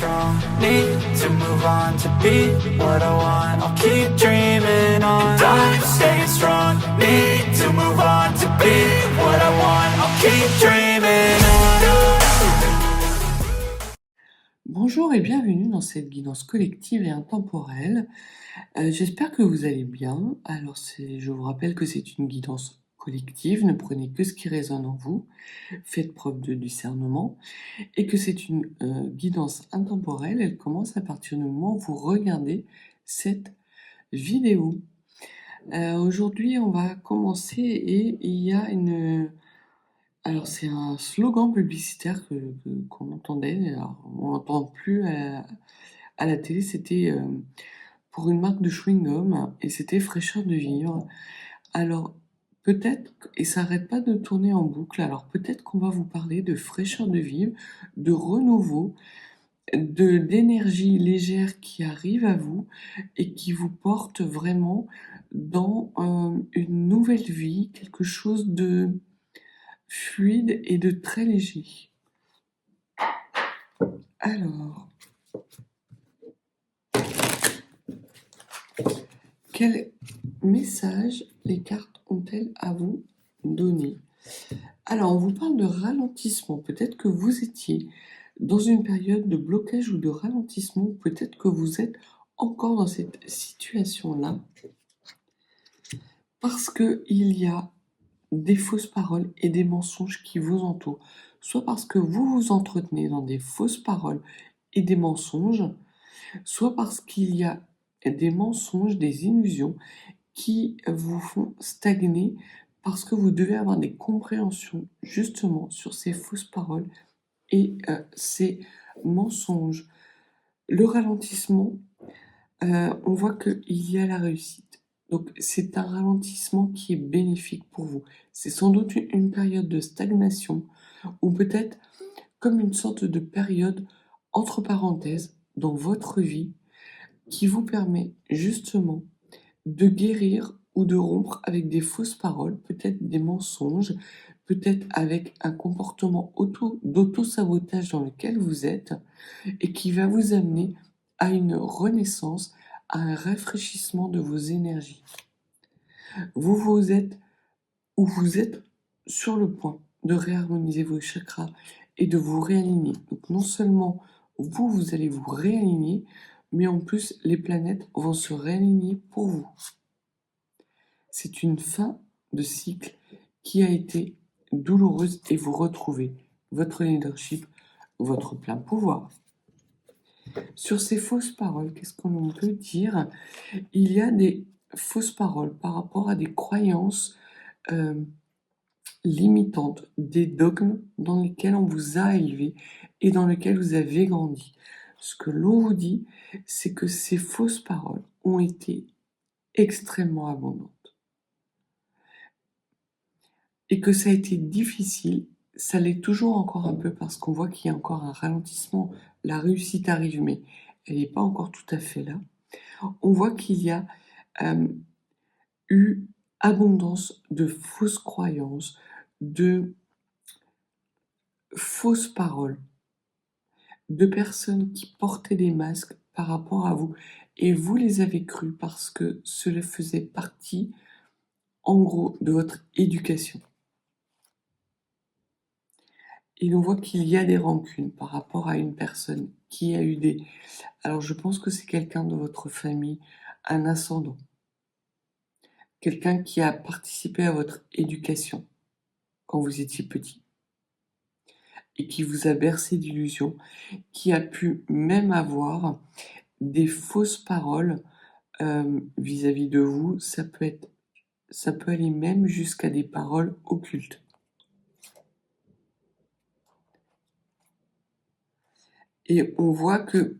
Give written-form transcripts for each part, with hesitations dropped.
strong, need to move on to be what I want. I'll keep dreaming on. And I'm staying strong, need to move on to be what I want. I'll keep dreaming on. Bonjour et bienvenue dans cette guidance collective et intemporelle. J'espère que vous allez bien. Alors, je vous rappelle que c'est une guidance collective, ne prenez que ce qui résonne en vous, faites preuve de discernement, et que c'est une guidance intemporelle. Elle commence à partir du moment où vous regardez cette vidéo. Aujourd'hui, on va commencer et il y a une... Alors, c'est un slogan publicitaire qu'on entendait. Alors, on n'entend plus à la télé. C'était pour une marque de chewing-gum et c'était fraîcheur de vivre. Alors, peut-être, et ça n'arrête pas de tourner en boucle, alors peut-être qu'on va vous parler de fraîcheur de vivre, de renouveau, d'énergie légère qui arrive à vous et qui vous porte vraiment dans une nouvelle vie, quelque chose de fluide et de très léger. Alors, quel message les cartes ont-elles à vous donner? Alors, on vous parle de ralentissement. Peut-être que vous étiez dans une période de blocage ou de ralentissement, ou peut-être que vous êtes encore dans cette situation-là, parce qu'il y a des fausses paroles et des mensonges qui vous entourent. Soit parce que vous vous entretenez dans des fausses paroles et des mensonges, soit parce qu'il y a des mensonges, des illusions qui vous font stagner parce que vous devez avoir des compréhensions justement sur ces fausses paroles et ces mensonges. Le ralentissement, on voit qu'il y a la réussite. Donc c'est un ralentissement qui est bénéfique pour vous. C'est sans doute une période de stagnation ou peut-être comme une sorte de période entre parenthèses dans votre vie qui vous permet justement de guérir ou de rompre avec des fausses paroles, peut-être des mensonges, peut-être avec un comportement d'auto-sabotage dans lequel vous êtes et qui va vous amener à une renaissance, à un rafraîchissement de vos énergies. Vous êtes sur le point de réharmoniser vos chakras et de vous réaligner. Donc non seulement vous allez vous réaligner, mais en plus les planètes vont se réaligner pour vous. C'est une fin de cycle qui a été douloureuse et vous retrouvez votre leadership, votre plein pouvoir. Sur ces fausses paroles, qu'est-ce qu'on peut dire? Il y a des fausses paroles par rapport à des croyances limitantes, des dogmes dans lesquels on vous a élevé et dans lesquels vous avez grandi. Ce que l'on vous dit, c'est que ces fausses paroles ont été extrêmement abondantes. Et que ça a été difficile, ça l'est toujours encore un peu parce qu'on voit qu'il y a encore un ralentissement. La réussite arrive, mais elle n'est pas encore tout à fait là. On voit qu'il y a eu abondance de fausses croyances, de fausses paroles, de personnes qui portaient des masques par rapport à vous, et vous les avez crus parce que cela faisait partie, en gros, de votre éducation. Et l'on voit qu'il y a des rancunes par rapport à une personne qui a eu des... Alors je pense que c'est quelqu'un de votre famille, un ascendant. Quelqu'un qui a participé à votre éducation quand vous étiez petit. Et qui vous a bercé d'illusions, qui a pu même avoir des fausses paroles vis-à-vis de vous. Ça peut aller même jusqu'à des paroles occultes. Et on voit que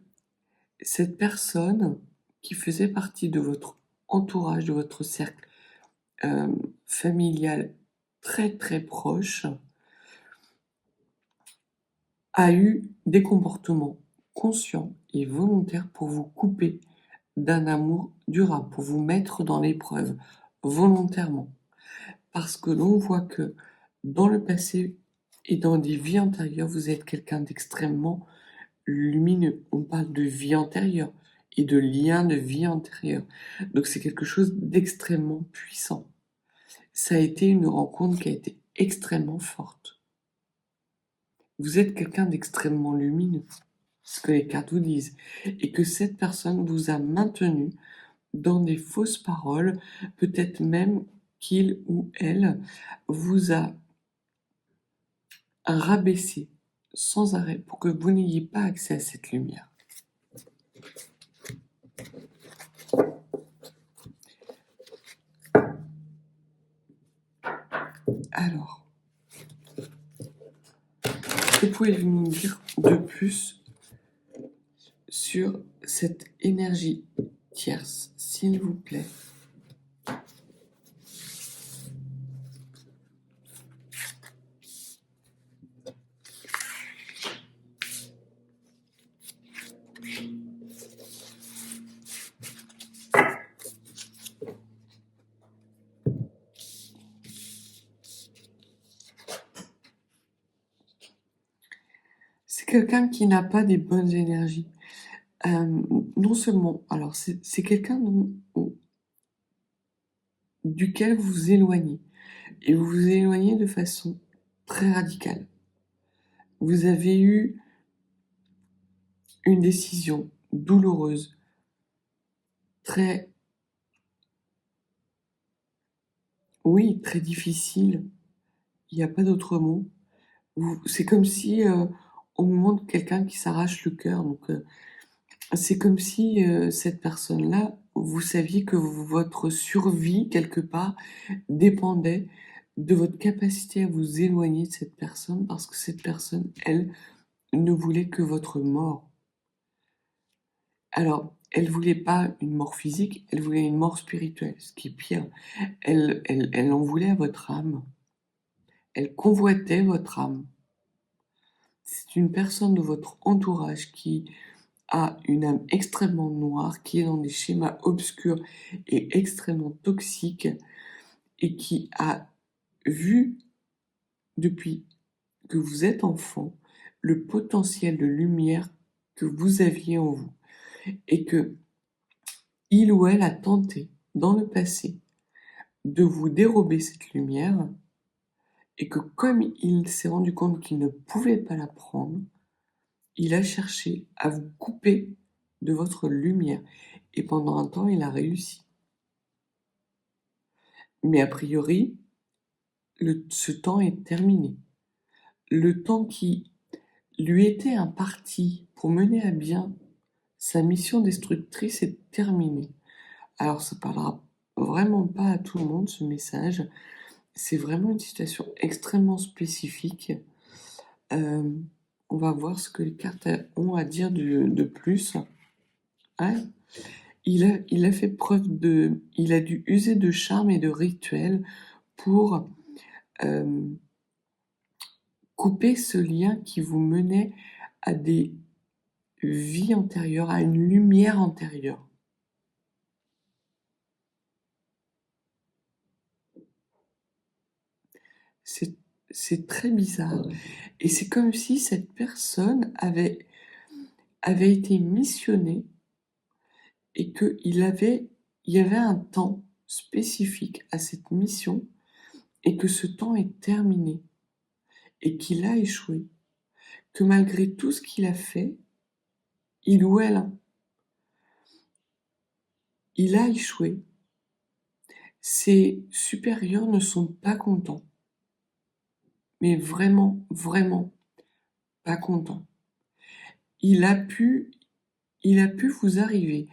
cette personne qui faisait partie de votre entourage, de votre cercle familial très très proche, a eu des comportements conscients et volontaires pour vous couper d'un amour durable, pour vous mettre dans l'épreuve volontairement. Parce que l'on voit que dans le passé et dans des vies antérieures, vous êtes quelqu'un d'extrêmement lumineux, on parle de vie antérieure et de liens de vie antérieure. Donc c'est quelque chose d'extrêmement puissant. Ça a été une rencontre qui a été extrêmement forte. Vous êtes quelqu'un d'extrêmement lumineux, ce que les cartes vous disent, et que cette personne vous a maintenu dans des fausses paroles, peut-être même qu'il ou elle vous a rabaissé sans arrêt pour que vous n'ayez pas accès à cette lumière. Alors, que pouvez-vous nous dire de plus sur cette énergie tierce, s'il vous plaît? C'est quelqu'un qui n'a pas des bonnes énergies. Non seulement, alors c'est quelqu'un duquel vous vous éloignez, et vous vous éloignez de façon très radicale. Vous avez eu une décision douloureuse, très difficile, il n'y a pas d'autre mot. C'est comme si, au moment de quelqu'un qui s'arrache le cœur, donc c'est comme si cette personne-là, vous saviez que votre survie, quelque part, dépendait de votre capacité à vous éloigner de cette personne, parce que cette personne, elle, ne voulait que votre mort. Alors, elle voulait pas une mort physique, elle voulait une mort spirituelle, ce qui est pire. Elle en voulait à votre âme. Elle convoitait votre âme. C'est une personne de votre entourage qui a une âme extrêmement noire, qui est dans des schémas obscurs et extrêmement toxiques, et qui a vu, depuis que vous êtes enfant, le potentiel de lumière que vous aviez en vous, et que il ou elle a tenté, dans le passé, de vous dérober cette lumière, et que comme il s'est rendu compte qu'il ne pouvait pas la prendre, il a cherché à vous couper de votre lumière. Et pendant un temps, il a réussi. Mais a priori, ce temps est terminé. Le temps qui lui était imparti pour mener à bien sa mission destructrice est terminé. Alors ça parlera vraiment pas à tout le monde, ce message. C'est vraiment une situation extrêmement spécifique. On va voir ce que les cartes ont à dire de plus. Hein? Il a fait preuve il a dû user de charme et de rituels pour couper ce lien qui vous menait à des vies antérieures, à une lumière antérieure. C'est très bizarre. Et c'est comme si cette personne avait été missionnée et qu'il y avait un temps spécifique à cette mission et que ce temps est terminé et qu'il a échoué, que malgré tout ce qu'il a fait, il ou elle, il a échoué. Ses supérieurs ne sont pas contents, mais vraiment, vraiment pas contents. Il a pu vous arriver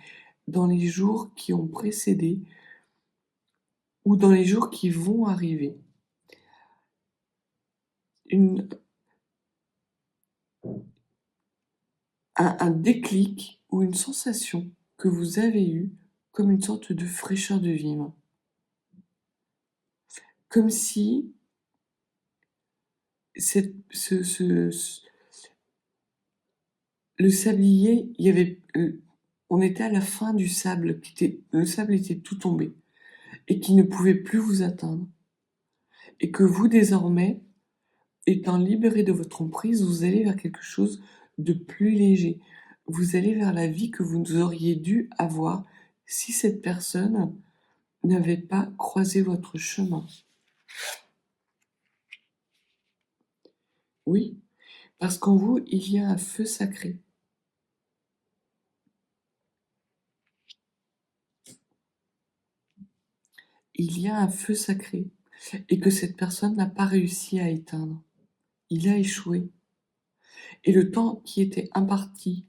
dans les jours qui ont précédé ou dans les jours qui vont arriver un déclic ou une sensation que vous avez eue comme une sorte de fraîcheur de vivre. Comme si le sablier, on était à la fin du sable, le sable était tout tombé et qui ne pouvait plus vous atteindre. Et que vous, désormais, étant libéré de votre emprise, vous allez vers quelque chose de plus léger. Vous allez vers la vie que vous auriez dû avoir si cette personne n'avait pas croisé votre chemin. Oui, parce qu'en vous, il y a un feu sacré. Il y a un feu sacré et que cette personne n'a pas réussi à éteindre. Il a échoué. Et le temps qui était imparti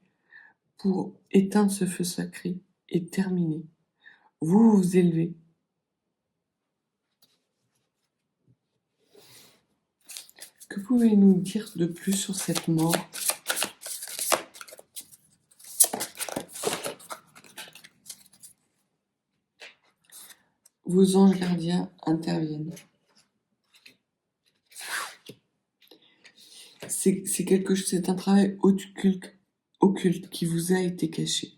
pour éteindre ce feu sacré est terminé. Vous vous élevez. Que pouvez-nous dire de plus sur cette mort? Vos anges gardiens interviennent. C'est un travail occulte qui vous a été caché.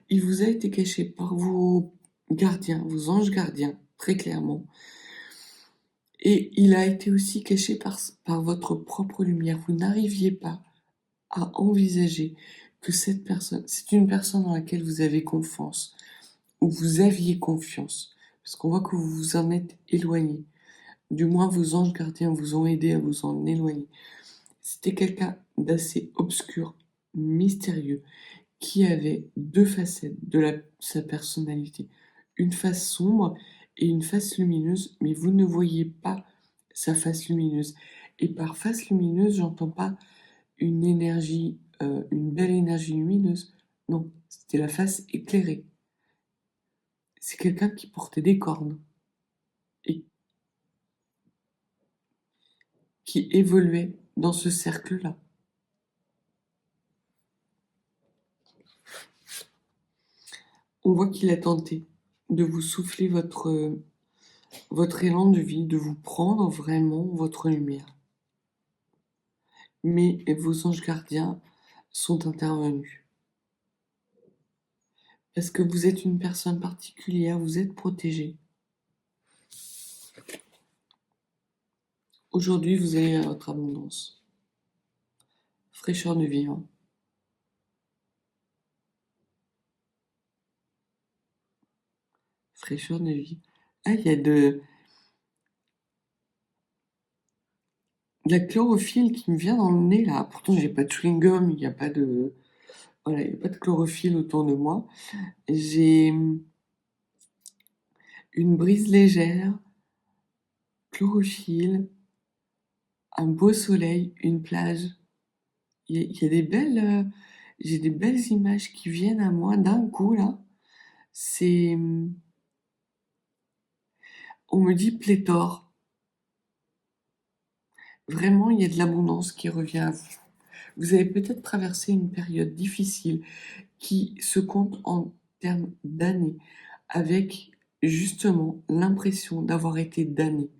Il vous a été caché par vos gardiens, vos anges gardiens, très clairement. Et il a été aussi caché par votre propre lumière. Vous n'arriviez pas à envisager que cette personne, c'est une personne dans laquelle vous avez confiance, ou vous aviez confiance, parce qu'on voit que vous vous en êtes éloigné. Du moins, vos anges gardiens vous ont aidé à vous en éloigner. C'était quelqu'un d'assez obscur, mystérieux, qui avait deux facettes de sa personnalité. Une face sombre et une face lumineuse, mais vous ne voyez pas sa face lumineuse. Et par face lumineuse, j'entends pas une énergie, une belle énergie lumineuse. Non, c'était la face éclairée. C'est quelqu'un qui portait des cornes et qui évoluait dans ce cercle-là. On voit qu'il a tenté de vous souffler votre élan de vie, de vous prendre vraiment votre lumière. Mais vos anges gardiens sont intervenus. Parce que vous êtes une personne particulière, vous êtes protégé. Aujourd'hui, vous avez votre abondance. Fraîcheur de vivant. Fraîcheur de vie. Ah, il y a de la chlorophylle qui me vient dans le nez là. Pourtant, j'ai pas de chewing-gum, il n'y a pas de... Voilà, il n'y a pas de chlorophylle autour de moi. J'ai une brise légère, chlorophylle, un beau soleil, une plage. Il y a des belles... j'ai des belles images qui viennent à moi d'un coup là. C'est... On me dit pléthore. Vraiment, il y a de l'abondance qui revient à vous. Vous avez peut-être traversé une période difficile qui se compte en termes d'années, avec justement l'impression d'avoir été damné.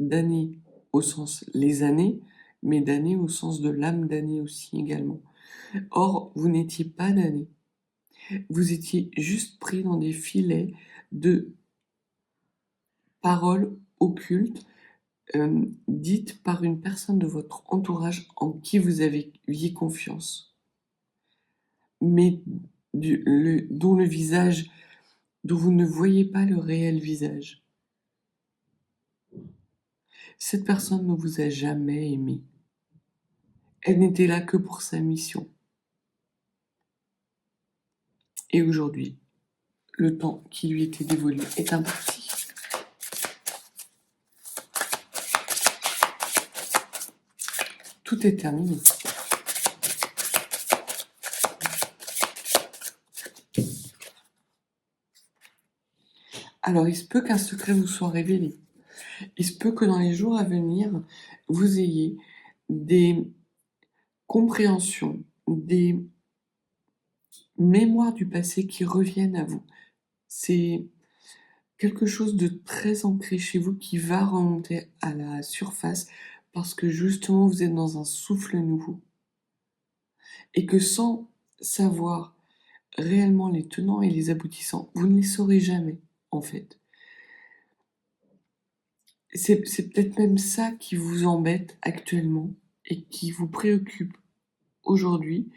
Damné au sens les années, mais damné au sens de l'âme damnée aussi également. Or, vous n'étiez pas damné. Vous étiez juste pris dans des filets de paroles occultes dites par une personne de votre entourage en qui vous aviez confiance, mais dont le visage, dont vous ne voyez pas le réel visage. Cette personne ne vous a jamais aimé. Elle n'était là que pour sa mission. Et aujourd'hui, le temps qui lui était dévolu est imparti. Tout est terminé. Alors, il se peut qu'un secret vous soit révélé. Il se peut que dans les jours à venir, vous ayez des compréhensions, des mémoires du passé qui reviennent à vous. C'est quelque chose de très ancré chez vous qui va remonter à la surface parce que justement vous êtes dans un souffle nouveau. Et que sans savoir réellement les tenants et les aboutissants, vous ne les saurez jamais, en fait. C'est peut-être même ça qui vous embête actuellement et qui vous préoccupe aujourd'hui,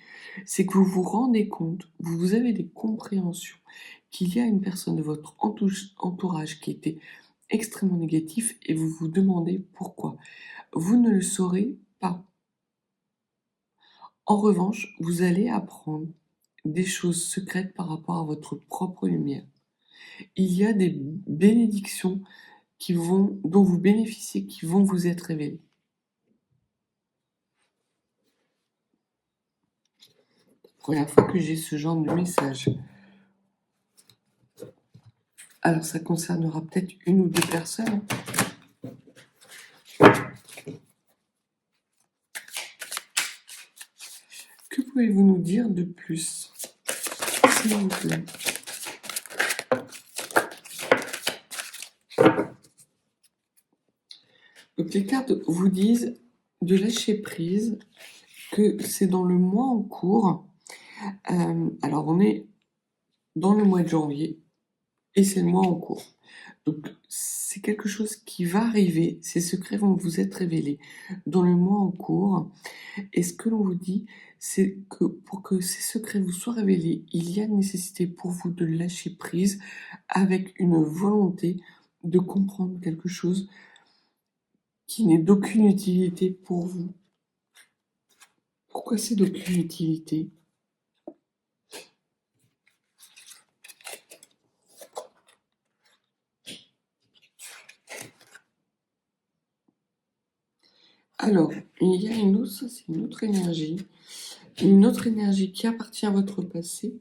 c'est que vous vous rendez compte, vous avez des compréhensions qu'il y a une personne de votre entourage qui était extrêmement négatif et vous vous demandez pourquoi. Vous ne le saurez pas. En revanche, vous allez apprendre des choses secrètes par rapport à votre propre lumière. Il y a des bénédictions dont vous bénéficiez, qui vont vous être révélées. Première fois que j'ai ce genre de message. Alors ça concernera peut-être une ou deux personnes. Que pouvez-vous nous dire de plus, s'il vous plaît? Donc les cartes vous disent de lâcher prise, que c'est dans le mois en cours. Alors on est dans le mois de janvier et c'est le mois en cours. Donc c'est quelque chose qui va arriver, ces secrets vont vous être révélés dans le mois en cours. Et ce que l'on vous dit, c'est que pour que ces secrets vous soient révélés, il y a nécessité pour vous de lâcher prise avec une volonté de comprendre quelque chose qui n'est d'aucune utilité pour vous. Pourquoi c'est d'aucune utilité? Alors, il y a une autre, ça c'est une autre énergie qui appartient à votre passé.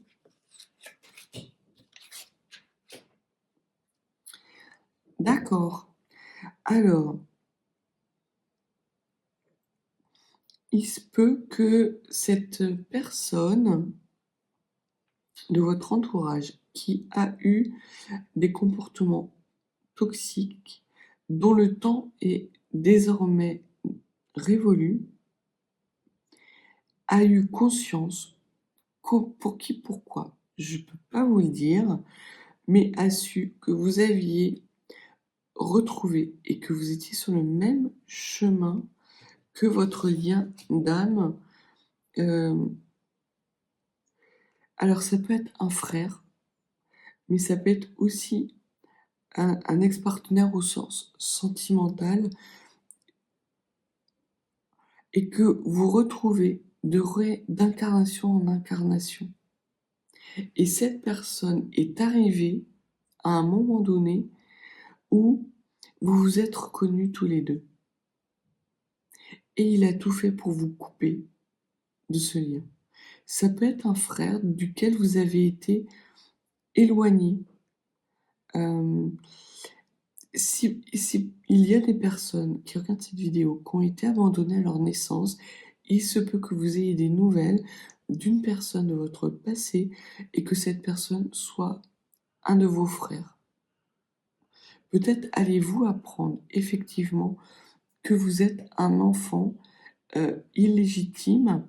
D'accord. Alors, il se peut que cette personne de votre entourage qui a eu des comportements toxiques dont le temps est désormais révolu, a eu conscience, pour qui, pourquoi, je ne peux pas vous le dire, mais a su que vous aviez retrouvé et que vous étiez sur le même chemin que votre lien d'âme. Alors ça peut être un frère, mais ça peut être aussi un ex-partenaire au sens sentimental, et que vous retrouvez d'incarnation en incarnation. Et cette personne est arrivée à un moment donné où vous vous êtes reconnus tous les deux. Et il a tout fait pour vous couper de ce lien. Ça peut être un frère duquel vous avez été éloigné. Si il y a des personnes qui regardent cette vidéo qui ont été abandonnées à leur naissance, il se peut que vous ayez des nouvelles d'une personne de votre passé et que cette personne soit un de vos frères. Peut-être allez-vous apprendre effectivement que vous êtes un enfant illégitime,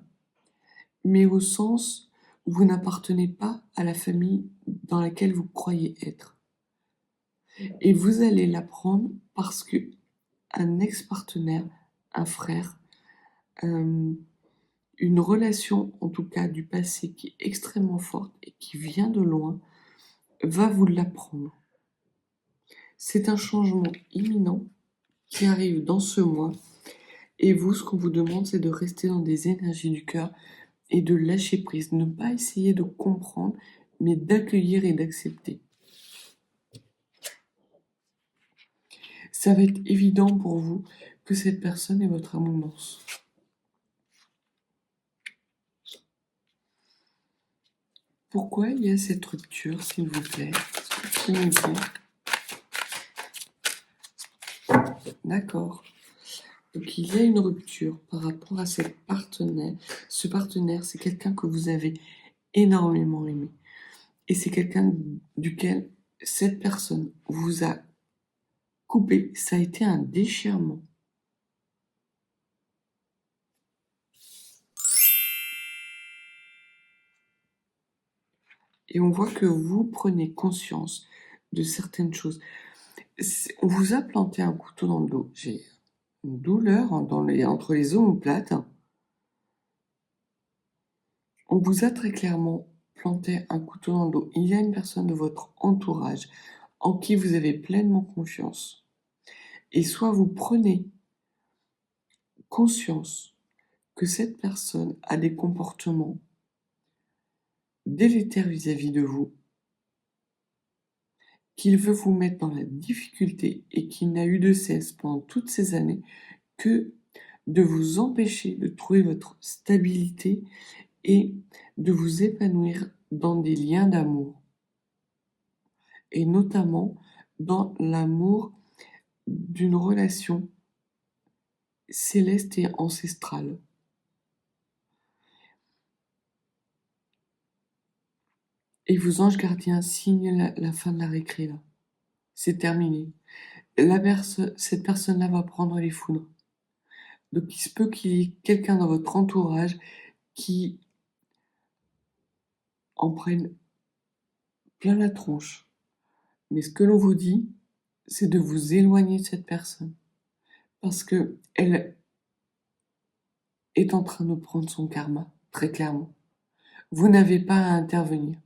mais au sens où vous n'appartenez pas à la famille dans laquelle vous croyez être. Et vous allez l'apprendre parce que un ex-partenaire, un frère, une relation, en tout cas du passé, qui est extrêmement forte et qui vient de loin, va vous l'apprendre. C'est un changement imminent qui arrive dans ce mois. Et vous, ce qu'on vous demande, c'est de rester dans des énergies du cœur et de lâcher prise. Ne pas essayer de comprendre, mais d'accueillir et d'accepter. Ça va être évident pour vous que cette personne est votre abondance. Pourquoi il y a cette rupture, s'il vous plaît? Est-ce que vous pouvez me dire? D'accord. Donc il y a une rupture par rapport à cette partenaire. Ce partenaire, c'est quelqu'un que vous avez énormément aimé. Et c'est quelqu'un duquel cette personne vous a coupé. Ça a été un déchirement. Et on voit que vous prenez conscience de certaines choses. On vous a planté un couteau dans le dos. douleur entre les omoplates. On vous a très clairement planté un couteau dans le dos. Il y a une personne de votre entourage en qui vous avez pleinement confiance. Et soit vous prenez conscience que cette personne a des comportements délétères vis-à-vis de vous, qu'il veut vous mettre dans la difficulté et qu'il n'a eu de cesse pendant toutes ces années que de vous empêcher de trouver votre stabilité et de vous épanouir dans des liens d'amour. Et notamment dans l'amour d'une relation céleste et ancestrale. Et vos anges gardiens signent la fin de la récré là. C'est terminé. Cette personne-là va prendre les foudres. Donc il se peut qu'il y ait quelqu'un dans votre entourage qui en prenne plein la tronche. Mais ce que l'on vous dit, c'est de vous éloigner de cette personne. Parce que elle est en train de prendre son karma, très clairement. Vous n'avez pas à intervenir.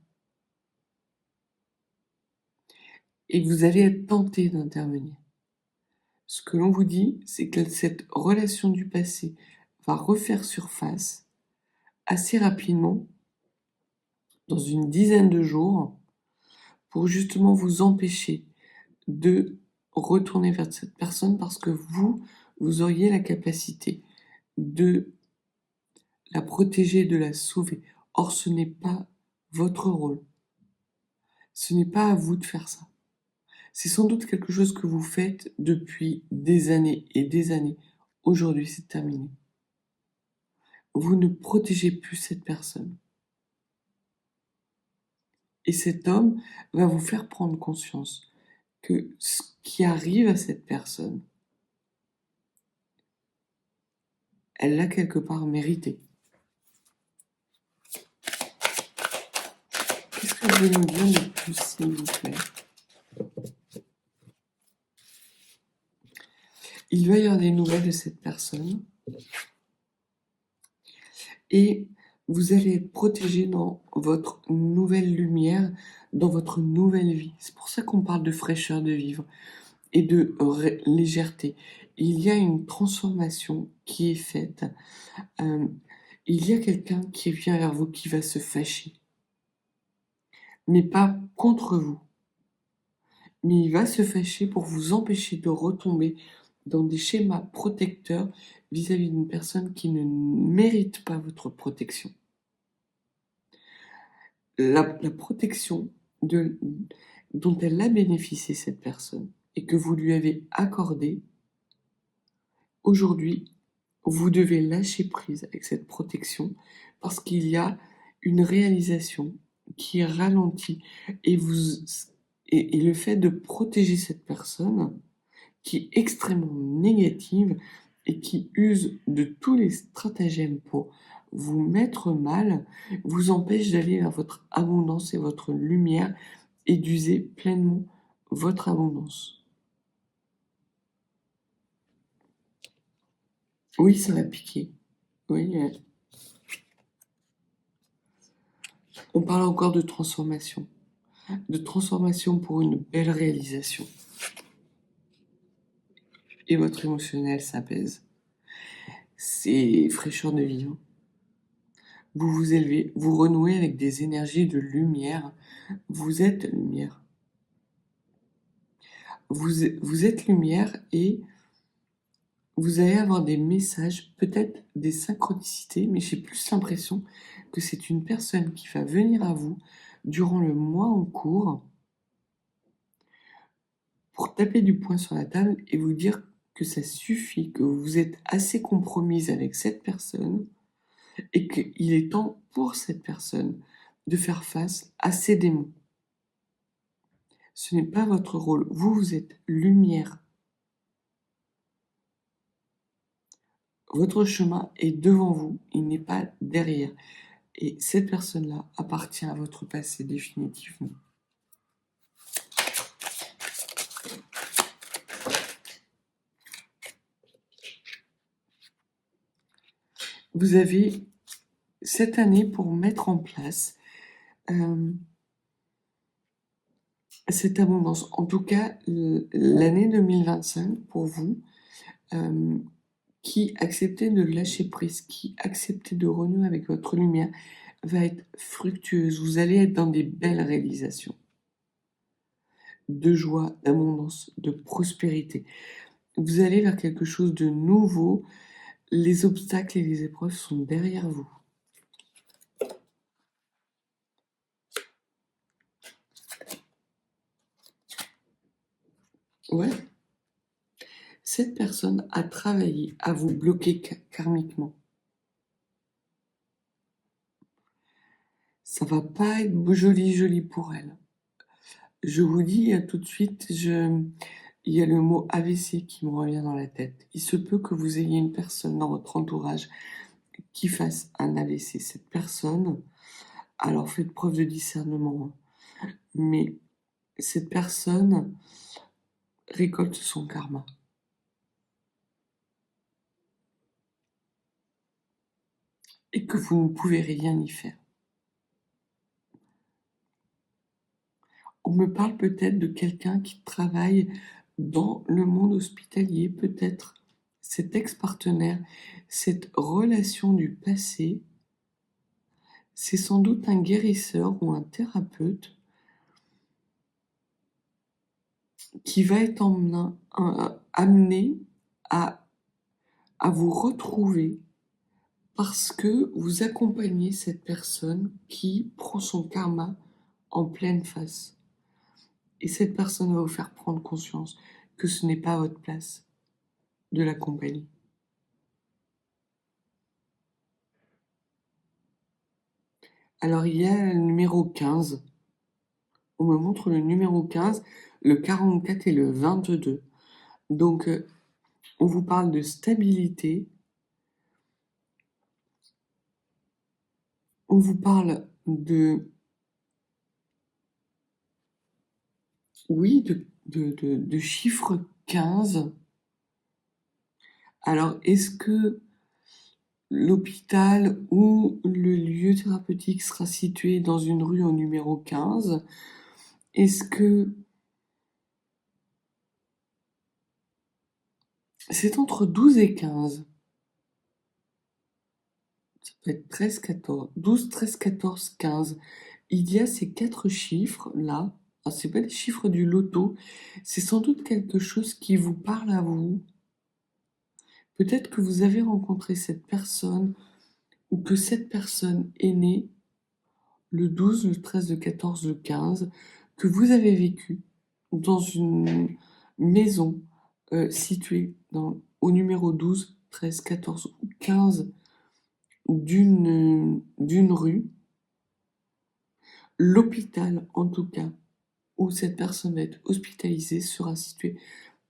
Et vous allez être tenté d'intervenir. Ce que l'on vous dit, c'est que cette relation du passé va refaire surface assez rapidement, dans une dizaine de jours, pour justement vous empêcher de retourner vers cette personne parce que vous auriez la capacité de la protéger, de la sauver. Or, ce n'est pas votre rôle. Ce n'est pas à vous de faire ça. C'est sans doute quelque chose que vous faites depuis des années et des années. Aujourd'hui, c'est terminé. Vous ne protégez plus cette personne. Et cet homme va vous faire prendre conscience que ce qui arrive à cette personne, elle l'a quelque part mérité. Qu'est-ce que vous voulez nous dire de plus, s'il vous plaît? Il va y avoir des nouvelles de cette personne et vous allez être protégé dans votre nouvelle lumière, dans votre nouvelle vie. C'est pour ça qu'on parle de fraîcheur de vivre et de légèreté. Il y a une transformation qui est faite. Il y a quelqu'un qui vient vers vous qui va se fâcher, mais pas contre vous. Mais il va se fâcher pour vous empêcher de retomber dans des schémas protecteurs vis-à-vis d'une personne qui ne mérite pas votre protection. La protection dont elle a bénéficié, cette personne, et que vous lui avez accordée, aujourd'hui, vous devez lâcher prise avec cette protection parce qu'il y a une réalisation qui est ralentie et le fait de protéger cette personne qui est extrêmement négative et qui use de tous les stratagèmes pour vous mettre mal, vous empêche d'aller vers votre abondance et votre lumière et d'user pleinement votre abondance. Oui, ça va piquer. Oui. On parle encore de transformation pour une belle réalisation. Et votre émotionnel s'apaise. C'est fraîcheur de vivre. Vous vous élevez, vous renouez avec des énergies de lumière. Vous êtes lumière. Vous êtes lumière et vous allez avoir des messages, peut-être des synchronicités, mais j'ai plus l'impression que c'est une personne qui va venir à vous durant le mois en cours pour taper du poing sur la table et vous dire que ça suffit, que vous êtes assez compromise avec cette personne et qu'il est temps pour cette personne de faire face à ses démons. Ce n'est pas votre rôle. Vous êtes lumière. Votre chemin est devant vous, il n'est pas derrière. Et cette personne-là appartient à votre passé définitivement. vous avez cette année pour mettre en place cette abondance. En tout cas, l'année 2025 pour vous, qui acceptez de lâcher prise, qui acceptez de renouer avec votre lumière, va être fructueuse. Vous allez être dans des belles réalisations de joie, d'abondance, de prospérité. Vous allez vers quelque chose de nouveau. Les obstacles et les épreuves sont derrière vous. Ouais. Cette personne a travaillé à vous bloquer karmiquement. Ça va pas être joli pour elle. Je vous dis tout de suite, il y a le mot AVC qui me revient dans la tête. Il se peut que vous ayez une personne dans votre entourage qui fasse un AVC. Cette personne, alors faites preuve de discernement, mais cette personne récolte son karma. Et que vous ne pouvez rien y faire. On me parle peut-être de quelqu'un qui travaille dans le monde hospitalier, peut-être cet ex-partenaire, cette relation du passé, c'est sans doute un guérisseur ou un thérapeute qui va être amené à vous retrouver parce que vous accompagnez cette personne qui prend son karma en pleine face. Et cette personne va vous faire prendre conscience que ce n'est pas votre place de l'accompagner. Alors il y a le numéro 15. On me montre le numéro 15, le 44 et le 22. Donc on vous parle de stabilité. On vous parle de... Oui, de chiffre 15. Alors, est-ce que l'hôpital ou le lieu thérapeutique sera situé dans une rue au numéro 15? Est-ce que c'est entre 12 et 15? Ça peut être 13, 14, 12, 13, 14, 15. Il y a ces 4 chiffres-là. Alors, c'est pas des chiffres du loto. C'est sans doute quelque chose qui vous parle à vous. Peut-être que vous avez rencontré cette personne ou que cette personne est née le 12, le 13, le 14, le 15, que vous avez vécu dans une maison située au numéro 12, 13, 14 ou 15 d'une rue. L'hôpital, en tout cas, où cette personne va être hospitalisée sera situé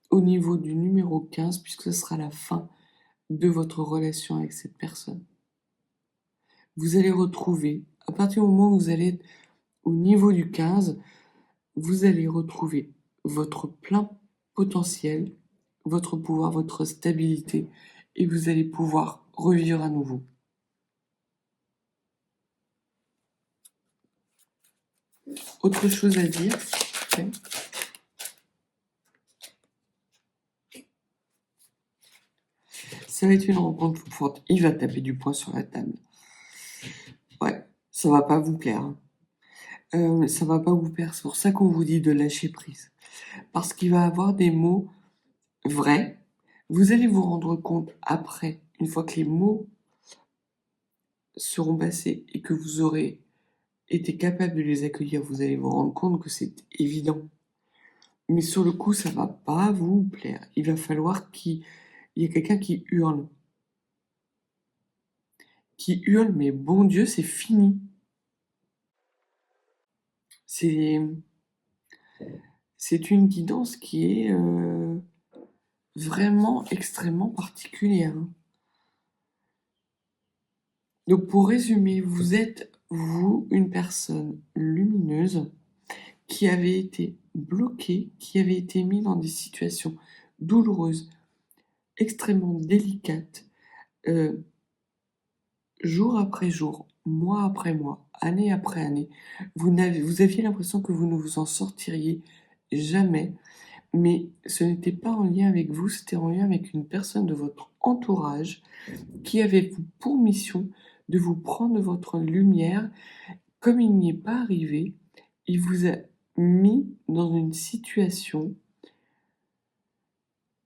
au niveau du numéro 15, puisque ce sera la fin de votre relation avec cette personne. Vous allez retrouver, à partir du moment où vous allez être au niveau du 15, vous allez retrouver votre plein potentiel, votre pouvoir, votre stabilité, et vous allez pouvoir revivre à nouveau. Autre chose à dire, okay. Ça va être une rencontre forte. Il va taper du poing sur la table. Ouais, ça va pas vous plaire. Ça va pas vous plaire. C'est pour ça qu'on vous dit de lâcher prise. Parce qu'il va avoir des mots vrais. Vous allez vous rendre compte après, une fois que les mots seront passés et que vous aurez été capable de les accueillir, vous allez vous rendre compte que c'est évident. Mais sur le coup, ça va pas vous plaire. Il va falloir qu'il y ait quelqu'un qui hurle. Qui hurle, mais bon Dieu, c'est fini. C'est une guidance qui est vraiment extrêmement particulière. Donc pour résumer, vous êtes, vous, une personne lumineuse qui avait été bloquée, qui avait été mise dans des situations douloureuses, extrêmement délicates, jour après jour, mois après mois, année après année, vous aviez l'impression que vous ne vous en sortiriez jamais, mais ce n'était pas en lien avec vous, c'était en lien avec une personne de votre entourage qui avait pour mission de vous prendre votre lumière. Comme il n'y est pas arrivé, il vous a mis dans une situation,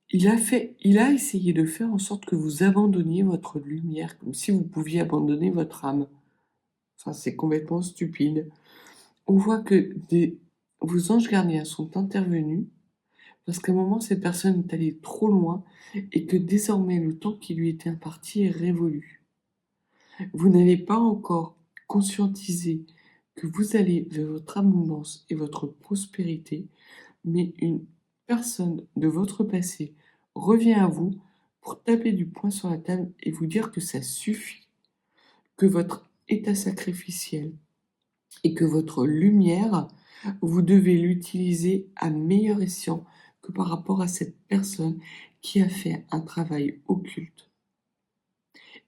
il a essayé de faire en sorte que vous abandonniez votre lumière, comme si vous pouviez abandonner votre âme. Enfin, c'est complètement stupide. On voit que vos anges gardiens sont intervenus parce qu'à un moment, cette personne est allée trop loin et que désormais le temps qui lui était imparti est révolu. Vous n'avez pas encore conscientisé que vous allez vers votre abondance et votre prospérité, mais une personne de votre passé revient à vous pour taper du poing sur la table et vous dire que ça suffit, que votre état sacrificiel et que votre lumière, vous devez l'utiliser à meilleur escient que par rapport à cette personne qui a fait un travail occulte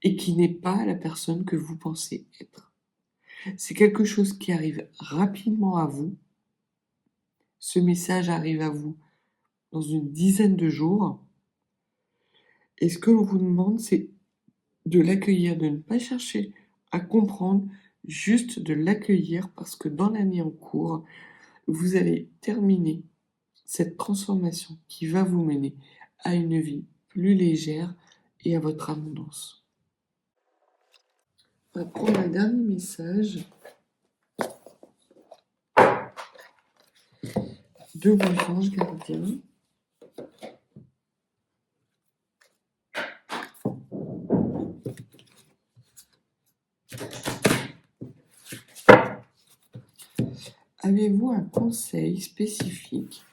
et qui n'est pas la personne que vous pensez être. C'est quelque chose qui arrive rapidement à vous. Ce message arrive à vous dans une dizaine de jours. Et ce que l'on vous demande, c'est de l'accueillir, de ne pas chercher à comprendre, juste de l'accueillir parce que dans l'année en cours, vous allez terminer cette transformation qui va vous mener à une vie plus légère et à votre abondance. On va prendre un dernier message de vos anges gardiens. Avez-vous un conseil spécifique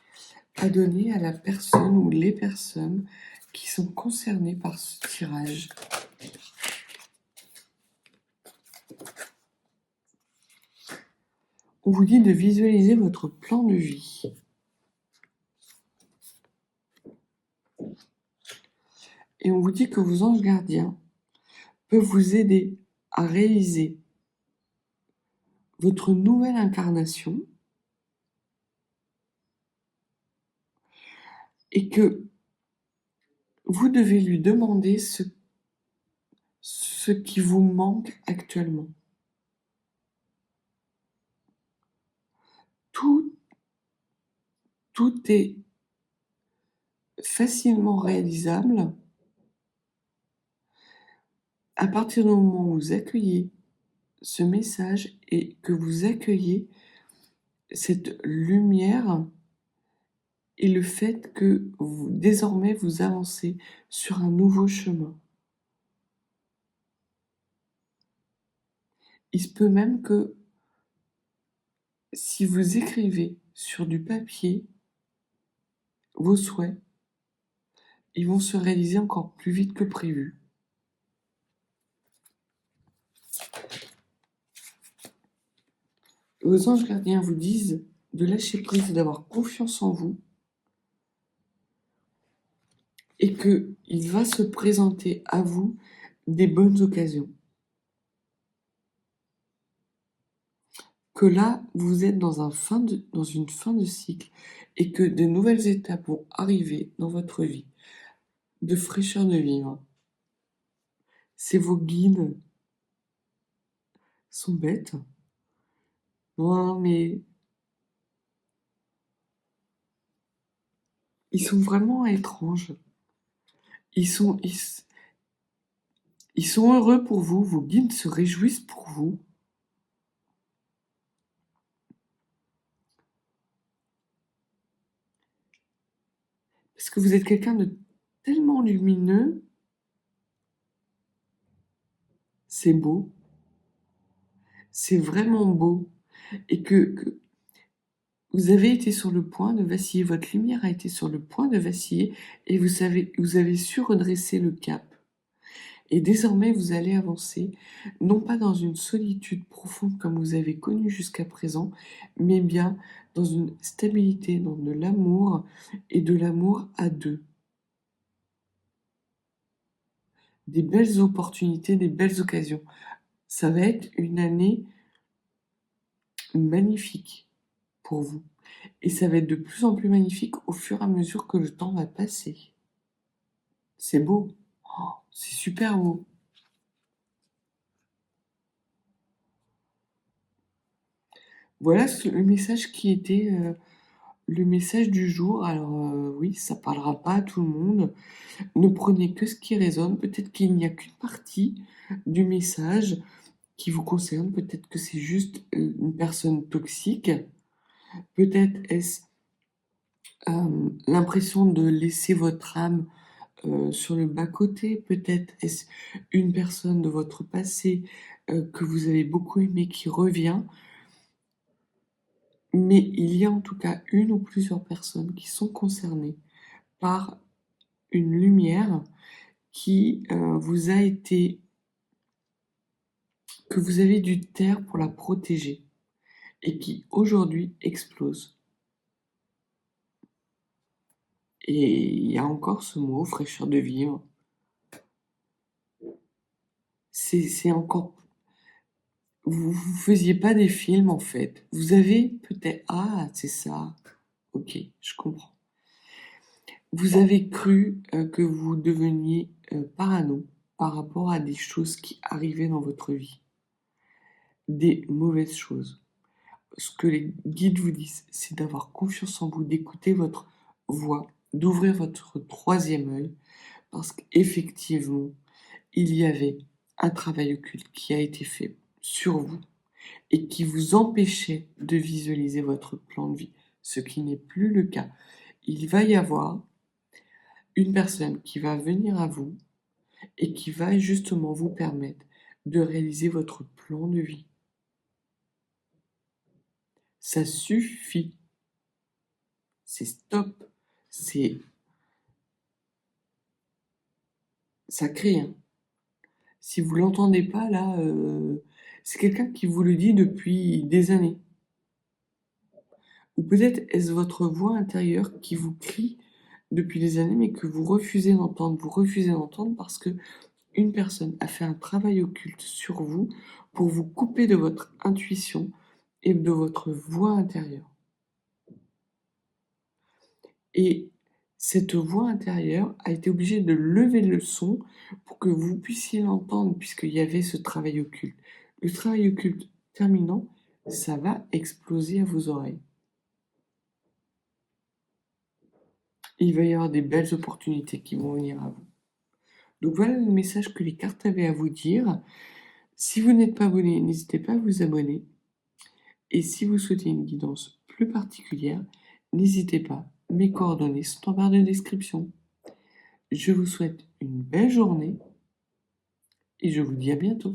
à donner à la personne ou les personnes qui sont concernées par ce tirage? On vous dit de visualiser votre plan de vie. Et on vous dit que vos anges gardiens peuvent vous aider à réaliser votre nouvelle incarnation et que vous devez lui demander ce qui vous manque actuellement. Tout est facilement réalisable à partir du moment où vous accueillez ce message et que vous accueillez cette lumière et le fait que désormais vous avancez sur un nouveau chemin. Il se peut même que si vous écrivez sur du papier vos souhaits, ils vont se réaliser encore plus vite que prévu. Vos anges gardiens vous disent de lâcher prise, d'avoir confiance en vous et qu'il va se présenter à vous des bonnes occasions. Que là, vous êtes dans une fin de cycle et que de nouvelles étapes vont arriver dans votre vie, de fraîcheur de vivre. C'est vos guides sont bêtes. Non, mais ils sont vraiment étranges. Ils sont heureux pour vous, vos guides se réjouissent pour vous. Parce que vous êtes quelqu'un de tellement lumineux, c'est beau, c'est vraiment beau. Et que vous avez été sur le point de vaciller, votre lumière a été sur le point de vaciller et vous avez su redresser le cap. Et désormais, vous allez avancer, non pas dans une solitude profonde comme vous avez connu jusqu'à présent, mais bien dans une stabilité, dans de l'amour et de l'amour à deux. des belles opportunités, des belles occasions. Ça va être une année magnifique pour vous. Et ça va être de plus en plus magnifique au fur et à mesure que le temps va passer. C'est beau. Oh, c'est super beau. Voilà le message qui était le message du jour. Alors oui, ça parlera pas à tout le monde. Ne prenez que ce qui résonne. Peut-être qu'il n'y a qu'une partie du message qui vous concerne. Peut-être que c'est juste une personne toxique. Peut-être est-ce l'impression de laisser votre âme sur le bas-côté. Peut-être est-ce une personne de votre passé que vous avez beaucoup aimé qui revient. Mais il y a en tout cas une ou plusieurs personnes qui sont concernées par une lumière qui vous a été, que vous avez dû taire pour la protéger et qui aujourd'hui explose. Et il y a encore ce mot, fraîcheur de vivre. C'est encore. Vous faisiez pas des films en fait. Vous avez peut-être. Ah, c'est ça. Ok, je comprends. Vous avez cru que vous deveniez parano par rapport à des choses qui arrivaient dans votre vie. Des mauvaises choses. Ce que les guides vous disent, c'est d'avoir confiance en vous, d'écouter votre voix, d'ouvrir votre troisième œil, parce qu'effectivement, il y avait un travail occulte qui a été fait sur vous et qui vous empêchait de visualiser votre plan de vie, ce qui n'est plus le cas. Il va y avoir une personne qui va venir à vous et qui va justement vous permettre de réaliser votre plan de vie. Ça suffit. C'est stop. C'est sacré, hein. Si vous l'entendez pas là, c'est quelqu'un qui vous le dit depuis des années. Ou peut-être est-ce votre voix intérieure qui vous crie depuis des années, mais que vous refusez d'entendre. Vous refusez d'entendre parce que une personne a fait un travail occulte sur vous pour vous couper de votre intuition et de votre voix intérieure. Et cette voix intérieure a été obligée de lever le son pour que vous puissiez l'entendre, puisqu'il y avait ce travail occulte. Le travail occulte terminant, ça va exploser à vos oreilles. Il va y avoir des belles opportunités qui vont venir à vous. Donc voilà le message que les cartes avaient à vous dire. Si vous n'êtes pas abonné, n'hésitez pas à vous abonner. Et si vous souhaitez une guidance plus particulière, n'hésitez pas. Mes coordonnées sont en barre de description. Je vous souhaite une belle journée et je vous dis à bientôt.